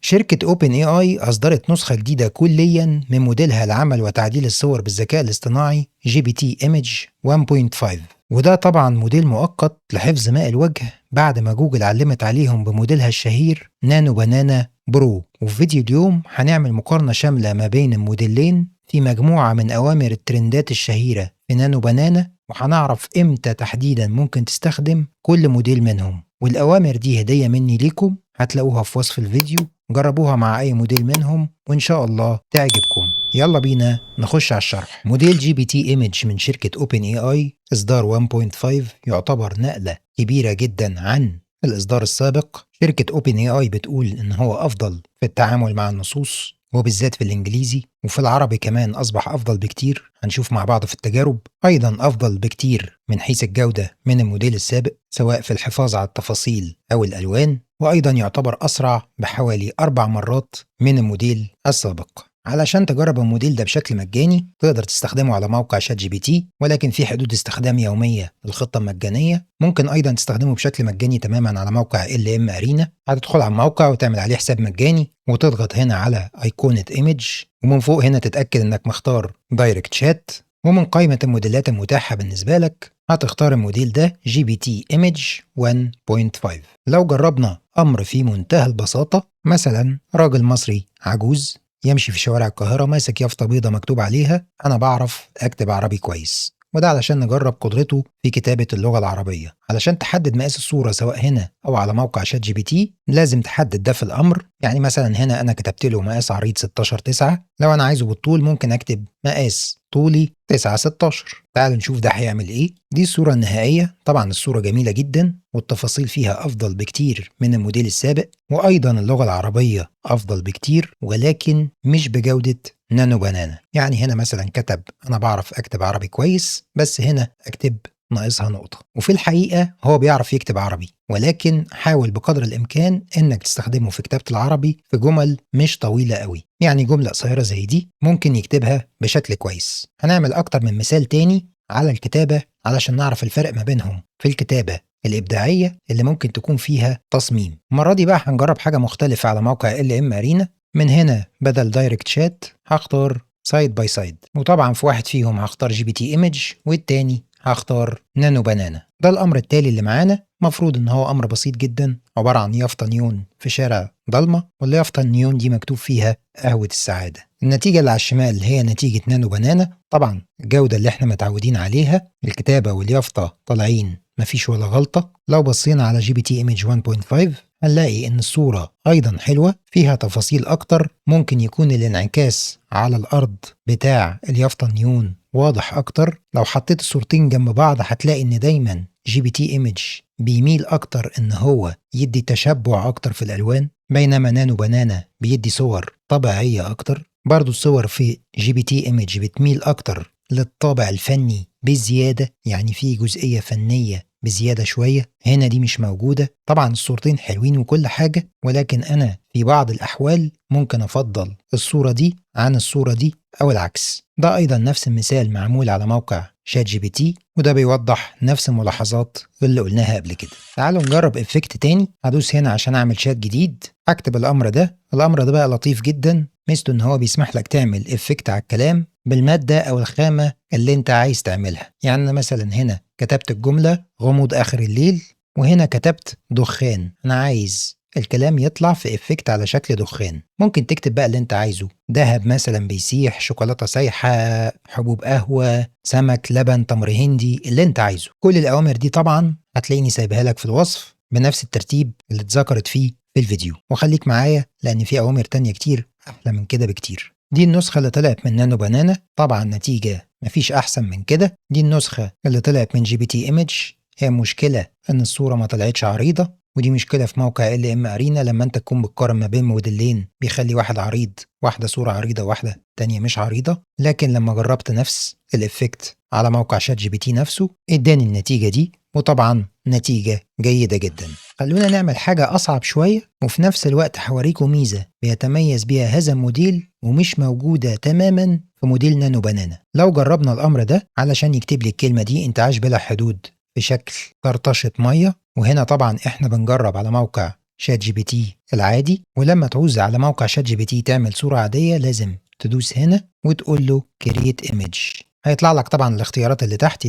شركة اوبن اي اي اصدرت نسخة جديدة كليا من موديلها لعمل وتعديل الصور بالذكاء الاصطناعي جي بي تي ايمج 1.5، وده طبعا موديل مؤقت لحفظ ماء الوجه بعد ما جوجل علمت عليهم بموديلها الشهير نانو بنانا برو. وفي فيديو اليوم هنعمل مقارنة شاملة ما بين الموديلين في مجموعة من أوامر الترندات الشهيرة في نانو بنانا، وهنعرف امتى تحديدا ممكن تستخدم كل موديل منهم. والأوامر دي هدية مني ليكم، هتلاقوها في وصف الفيديو، جربوها مع أي موديل منهم وإن شاء الله تعجبكم. يلا بينا نخش على الشرح. موديل جي بي تي ايمج من شركة اوبن اي اي اصدار 1.5 يعتبر نقلة كبيرة جدا عن الإصدار السابق. شركة اوبن اي اي بتقول إن هو أفضل في التعامل مع النصوص وبالذات في الإنجليزي، وفي العربي كمان أصبح أفضل بكتير، هنشوف مع بعض في التجارب. أيضا أفضل بكتير من حيث الجودة من الموديل السابق سواء في الحفاظ على التفاصيل أو الألوان، وأيضا يعتبر أسرع بحوالي 4 مرات من الموديل السابق. علشان تجرب الموديل ده بشكل مجاني تقدر تستخدمه على موقع شات جي بي تي، ولكن في حدود استخدام يومية للخطة المجانية. ممكن أيضا تستخدمه بشكل مجاني تماما على موقع LM أرينا. هتدخل على الموقع وتعمل عليه حساب مجاني وتضغط هنا على أيقونة ايمج، ومن فوق هنا تتأكد إنك مختار دايركت شات، ومن قائمة الموديلات المتاحة بالنسبة لك هتختار الموديل ده جي بي تي ايمج 1.5. لو جربنا أمر في منتهى البساطة، مثلا راجل مصري عجوز يمشي في شوارع القاهرة ماسك يافطة بيضة مكتوب عليها أنا بعرف أكتب عربي كويس، وده علشان نجرب قدرته في كتابة اللغة العربية. علشان تحدد مقاس الصورة سواء هنا أو على موقع شات جي بي تي لازم تحدد ده في الأمر. يعني مثلا هنا أنا كتبت له مقاس عريض 16:9، لو أنا عايزه بالطول ممكن أكتب مقاس طولي 9:16. تعالوا نشوف ده هيعمل إيه. دي الصورة النهائية. طبعا الصورة جميلة جدا والتفاصيل فيها أفضل بكتير من الموديل السابق، وأيضا اللغة العربية أفضل بكتير ولكن مش بجودة نانو بنانا. يعني هنا مثلا كتب أنا بعرف أكتب عربي كويس، بس هنا أكتب ناقصها نقطة. وفي الحقيقة هو بيعرف يكتب عربي، ولكن حاول بقدر الإمكان إنك تستخدمه في كتابة العربي في جمل مش طويلة قوي. يعني جملة قصيرة زي دي ممكن يكتبها بشكل كويس. هنعمل أكتر من مثال تاني على الكتابة علشان نعرف الفرق ما بينهم في الكتابة الإبداعية اللي ممكن تكون فيها تصميم. المرة دي بقى هنجرب حاجة مختلفة على موقع LM أرينا. من هنا بدل دايركت شات هختار سايد باي سايد، وطبعا في واحد فيهم هختار جي بي تي ايمج والتاني هختار نانو بنانا. ده الأمر التالي اللي معانا. مفروض إن هو أمر بسيط جدا، عبارة عن يافطة نيون في شارع ضلمة، واليافطة النيون دي مكتوب فيها قهوة السعادة. النتيجة اللي على الشمال هي نتيجة نانو بنانا. طبعا الجودة اللي احنا متعودين عليها، الكتابة واليافطة طالعين مفيش ولا غلطة. لو بصينا على جي بي تي ايمج 1.5 هنلاقي ان الصورة ايضا حلوة، فيها تفاصيل اكتر، ممكن يكون الانعكاس على الارض بتاع اليافطة نيون واضح اكتر. لو حطيت الصورتين جنب بعض هتلاقي ان دايما جي بي تي ايمج بيميل اكتر ان هو يدي تشبع اكتر في الالوان، بينما نانو بنانا بيدي صور طبيعية اكتر. برضو الصور في جي بي تي ايمج بتميل اكتر للطابع الفني بزيادة، يعني في جزئية فنية بزيادة شوية، هنا دي مش موجودة. طبعا الصورتين حلوين وكل حاجة، ولكن أنا في بعض الأحوال ممكن أفضل الصورة دي عن الصورة دي أو العكس. ده أيضا نفس المثال معمول على موقع شات جي بي تي، وده بيوضح نفس الملاحظات اللي قلناها قبل كده. تعالوا نجرب إفكت تاني. هدوس هنا عشان أعمل شات جديد، هكتب الأمر ده. الأمر ده بقى لطيف جدا، ميزته إن هو بيسمح لك تعمل إفكت على الكلام بالمادة أو الخامة اللي أنت عايز تعملها. يعني أنا مثلا هنا كتبت الجملة غموض آخر الليل، وهنا كتبت دخان. أنا عايز الكلام يطلع في إفكت على شكل دخان. ممكن تكتب بقى اللي أنت عايزه، دهب مثلا بيسيح، شوكولاتة سايحة، حبوب قهوة، سمك، لبن، تمر هندي، اللي أنت عايزه. كل الأوامر دي طبعا هتلاقيني سايبها لك في الوصف بنفس الترتيب اللي اتذكرت فيه في الفيديو، وخليك معايا لأن في أوامر تانية كتير أحلى من كده بكتير. دي النسخة اللي طلعت من نانو بنانا، طبعا نتيجة مفيش أحسن من كده. دي النسخة اللي طلعت من جي بي تي ايمج. هي مشكلة إن الصورة ما طلعتش عريضة، ودي مشكلة في موقع LM أرينا لما أنت تكون بتقارن ما بين موديلين بيخلي واحد عريض، واحدة صورة عريضة واحدة تانية مش عريضة. لكن لما جربت نفس الإفكت على موقع شات جي بي تي نفسه اداني النتيجة دي، وطبعا نتيجة جيدة جدا. خلونا نعمل حاجة أصعب شوية، وفي نفس الوقت هوريكم ميزة بيتميز بيها هذا الموديل ومش موجودة تماما في موديل نانو بنانا. لو جربنا الأمر ده علشان يكتب لي الكلمة دي انتعاش بلا حدود في شكل طرطشة مية، وهنا طبعا احنا بنجرب على موقع شات جي بي تي العادي، ولما تعوز على موقع شات جي بي تي تعمل صورة عادية لازم تدوس هنا وتقول له create image. هيطلع لك طبعا الاختيارات اللي تحت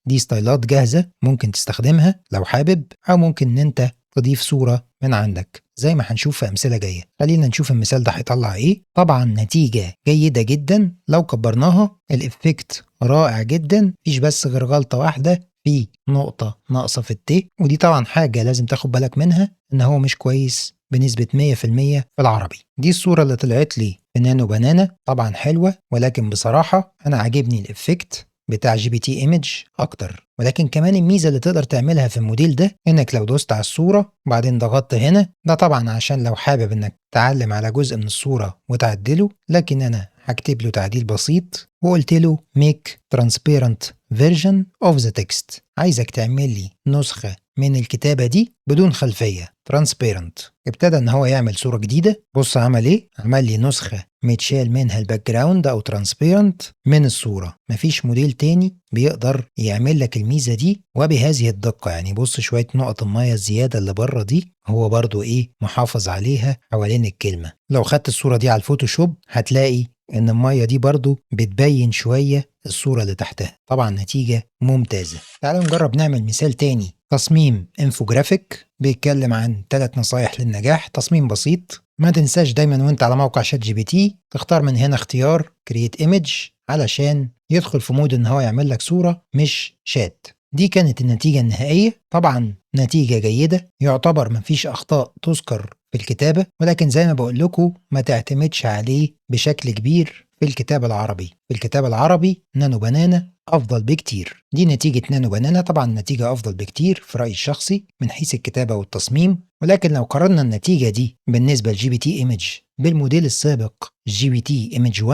دي ستايلات جاهزة ممكن تستخدمها لو حابب، أو ممكن إن أنت تضيف صورة من عندك زي ما هنشوف في أمثلة جاية. خلينا نشوف المثال ده هيطلع إيه. طبعا نتيجة جيدة جدا، لو كبرناها الإفكت رائع جدا، مفيش بس غير غلطة واحدة في نقطة ناقصة في الت، ودي طبعا حاجة لازم تاخد بالك منها إن هو مش كويس بنسبة 100% في العربي. دي الصورة اللي طلعت لي في نانو بنانا، طبعا حلوة، ولكن بصراحة أنا عاجبني الإفكت بتاع جي بي تي ايمج اكتر. ولكن كمان الميزه اللي تقدر تعملها في الموديل ده انك لو دوست على الصوره وبعدين ضغطت هنا، ده طبعا عشان لو حابب انك تعلم على جزء من الصوره وتعدله، لكن انا هكتب له تعديل بسيط وقلت له make transparent version of the text. عايزك تعمل لي نسخه من الكتابه دي بدون خلفيه transparent. ابتدى ان هو يعمل صوره جديده. بص عمل ايه، عمل لي نسخه متشال منها الباك جراوند او ترانسبيرنت من الصوره. مفيش موديل تاني بيقدر يعمل لك الميزه دي وبهذه الدقه. يعني بص شويه نقط الميه الزياده اللي بره دي هو برضو ايه محافظ عليها حوالين الكلمه. لو خدت الصوره دي على الفوتوشوب هتلاقي ان الميه دي برضو بتبين شويه الصوره اللي تحتها. طبعا نتيجه ممتازه. تعالوا نجرب نعمل مثال تاني، تصميم انفوجرافيك بيتكلم عن 3 نصايح للنجاح. تصميم بسيط. ما تنساش دايما وانت على موقع شات جي بي تي تختار من هنا اختيار create image علشان يدخل في مود ان هو يعمل لك صورة مش شات. دي كانت النتيجة النهائية. طبعا نتيجة جيدة، يعتبر مفيش اخطاء تذكر في الكتابة، ولكن زي ما بقول لكم ما تعتمدش عليه بشكل كبير في الكتاب العربي. في الكتاب العربي نانو بنانا افضل بكتير. دي نتيجة نانو بنانا، طبعا النتيجة افضل بكتير في رأيي الشخصي من حيث الكتابة والتصميم. ولكن لو قارنا النتيجة دي بالنسبة لجي بي تي ايمج بالموديل السابق جي بي تي ايمج 1،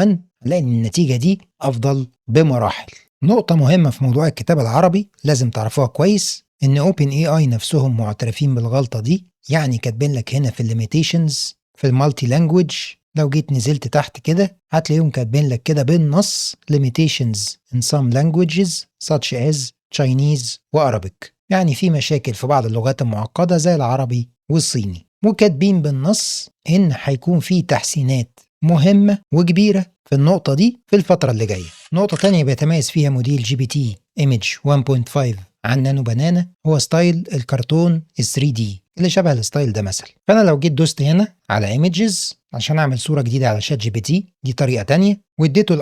هنلاقي ان النتيجة دي افضل بمراحل. نقطة مهمة في موضوع الكتاب العربي لازم تعرفوها كويس، ان اوبن اي اي نفسهم معترفين بالغلطة دي. يعني كاتبين لك هنا في الليميتيشنز في المالتي لانجويج، لو جيت نزلت تحت كده هتلاقيهم كاتبين لك كده بالنص limitations in some languages such as Chinese و Arabic. يعني في مشاكل في بعض اللغات المعقدة زي العربي والصيني، وكاتبين بالنص ان هيكون في تحسينات مهمة وكبيرة في النقطة دي في الفترة اللي جاية. نقطة تانية بيتميز فيها موديل جي بي تي ايمج 1.5 عن نانو بنانا هو ستايل الكرتون 3D اللي شبه الستايل ده مثلا. فانا لو جيت دوست هنا على ايمجز عشان اعمل صورة جديدة على شات جي بي تي، دي طريقة تانية، واديته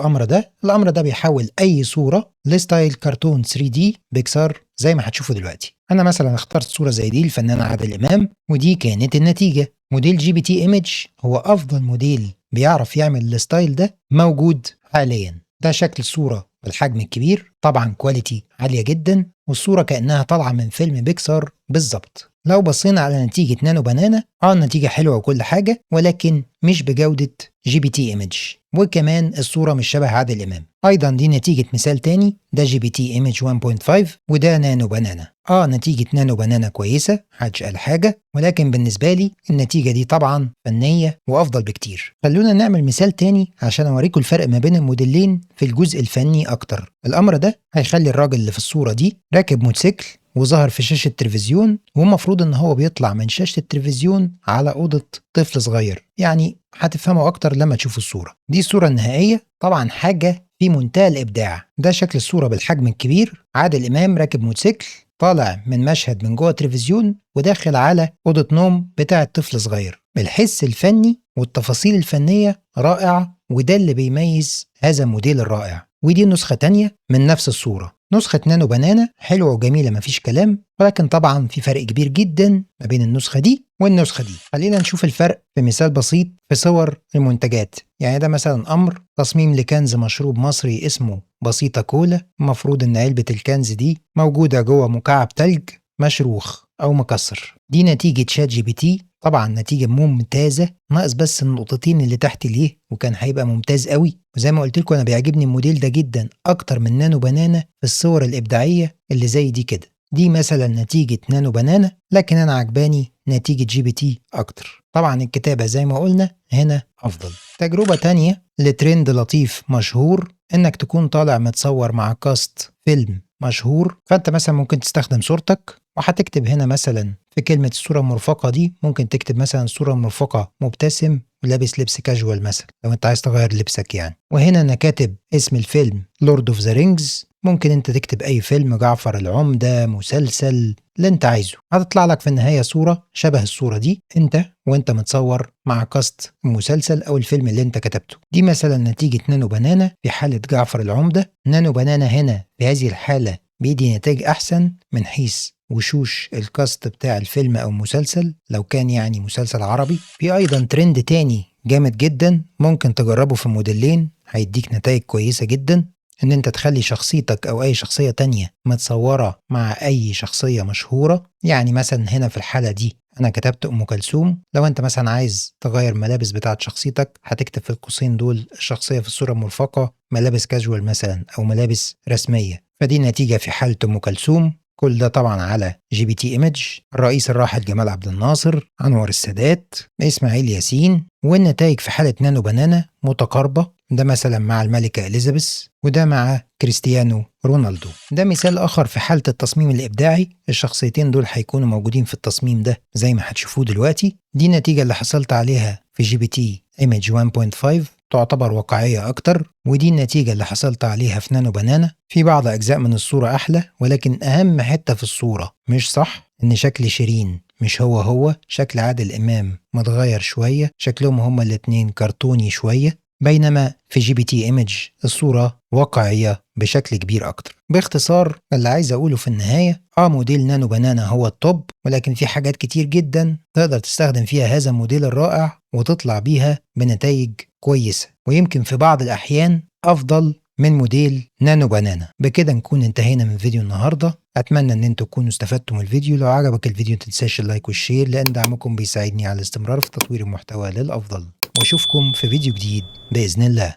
الامر ده بيحول اي صورة لستايل كرتون 3D بيكسار زي ما هتشوفوا دلوقتي. انا مثلا اخترت صورة زي دي الفنان عادل امام، ودي كانت النتيجة. موديل جي بي تي ايمج هو افضل موديل بيعرف يعمل الستايل ده موجود حاليا. ده شكل الصورة بالحجم الكبير، طبعا كواليتي عالية جدا، والصورة كأنها طالعة من فيلم بيكسار بالظبط. لو بصينا على نتيجة نانو بنانا، النتيجة حلوة وكل حاجة، ولكن مش بجودة جي بي تي ايمج، وكمان الصورة مش شبه عادل امام. ايضا دي نتيجة مثال تاني، ده جي بي تي ايمج 1.5 وده نانو بنانا. نتيجة نانو بنانا كويسة محدش قال حاجة، ولكن بالنسبة لي النتيجة دي طبعا فنية وافضل بكتير. خلونا نعمل مثال تاني عشان اوريكم الفرق ما بين الموديلين في الجزء الفني اكتر. الامر ده هيخلي الراجل اللي في الصورة دي راكب موتوسيكل وظهر في شاشة تلفزيون، والمفروض ان هو بيطلع من شاشة التلفزيون على أوضة طفل صغير. يعني هتفهموا اكتر لما تشوفوا الصورة. دي الصورة النهائية، طبعا حاجة في منتهى الابداع. ده شكل الصورة بالحجم الكبير، عادل امام راكب موتوسيكل طالع من مشهد من جوه التلفزيون وداخل على أوضة نوم بتاعة طفل صغير. الحس الفني والتفاصيل الفنية رائعة، وده اللي بيميز هذا الموديل الرائع. ودي نسخة تانية من نفس الصورة، نسخة نانو بنانا، حلوة وجميلة مفيش كلام، ولكن طبعا في فرق كبير جدا ما بين النسخة دي والنسخة دي. خلينا نشوف الفرق في مثال بسيط في صور المنتجات. يعني ده مثلا أمر تصميم لكنز مشروب مصري اسمه بسيطة كولا. المفروض إن علبة الكنز دي موجودة جوه مكعب تلج مشروخ أو مكسر. دي نتيجة شات جي بي تي، طبعا نتيجة ممتازة، ناقص بس النقطتين اللي تحت ليه وكان هيبقى ممتاز قوي. وزي ما قلت لكم انا بيعجبني الموديل ده جدا اكتر من نانو بنانا في الصور الابداعية اللي زي دي كده. دي مثلا نتيجة نانو بنانا، لكن انا عجباني نتيجة جي بي تي اكتر. طبعا الكتابة زي ما قلنا هنا افضل. تجربة تانية لترند لطيف مشهور، انك تكون طالع متصور مع كاست فيلم مشهور، فأنت مثلا ممكن تستخدم صورتك وهتكتب هنا مثلا في كلمة الصورة المرفقة دي ممكن تكتب مثلا صورة مرفقة مبتسم ولابس لبس كاجوال مثلا لو انت عايز تغير لبسك يعني. وهنا انا كاتب اسم الفيلم لورد اوف ذا رينجز، ممكن انت تكتب اي فيلم، جعفر العمدة، مسلسل، اللي انت عايزه. هتطلع لك في النهاية صورة شبه الصورة دي انت وانت متصور مع كاست المسلسل او الفيلم اللي انت كتبته. دي مثلا نتيجة نانو بنانا في حالة جعفر العمدة. نانو بنانا هنا في هذه الحالة بيدي نتائج احسن من حيث وشوش الكاست بتاع الفيلم او مسلسل لو كان يعني مسلسل عربي. في ايضا ترند تاني جامد جدا ممكن تجربه في موديلين هيديك نتائج كويسة جدا، ان انت تخلي شخصيتك او اي شخصية تانية متصورة مع اي شخصية مشهورة. يعني مثلا هنا في الحالة دي انا كتبت ام كلثوم، لو انت مثلا عايز تغير ملابس بتاعت شخصيتك هتكتب في القوسين دول الشخصية في الصورة المرفقة ملابس كاجوال مثلا او ملابس رسمية، فدي نتيجة في حالة ام كلثوم. كل ده طبعا على GPT ايمج. الرئيس الراحل جمال عبد الناصر، انور السادات، اسماعيل ياسين. والنتائج في حالة نانو بنانا متقاربة، ده مثلا مع الملكة إليزابيث وده مع كريستيانو رونالدو. ده مثال آخر في حالة التصميم الإبداعي، الشخصيتين دول هيكونوا موجودين في التصميم ده زي ما هتشوفوه دلوقتي. دي النتيجة اللي حصلت عليها في GPT ايمج 1.5، تعتبر واقعية أكتر. ودي النتيجة اللي حصلت عليها في نانو بنانا. في بعض أجزاء من الصورة أحلى، ولكن أهم حتة في الصورة مش صح إن شكل شيرين مش هو شكل عادل إمام متغير شوية، شكلهم هما الاتنين كرتوني شوية، بينما في GPT ايمج الصورة واقعية بشكل كبير أكتر. باختصار اللي عايز أقوله في النهاية موديل نانو بنانا هو التوب، ولكن في حاجات كتير جدا تقدر تستخدم فيها هذا الموديل الرائع وتطلع بيها بنتائج كويسة، ويمكن في بعض الأحيان أفضل من موديل نانو بنانا. بكده نكون انتهينا من فيديو النهاردة. أتمنى أن انتوا تكونوا استفدتوا من الفيديو. لو عجبك الفيديو متنساش اللايك والشير لأن دعمكم بيساعدني على الاستمرار في تطوير المحتوى للأفضل، واشوفكم في فيديو جديد بإذن الله.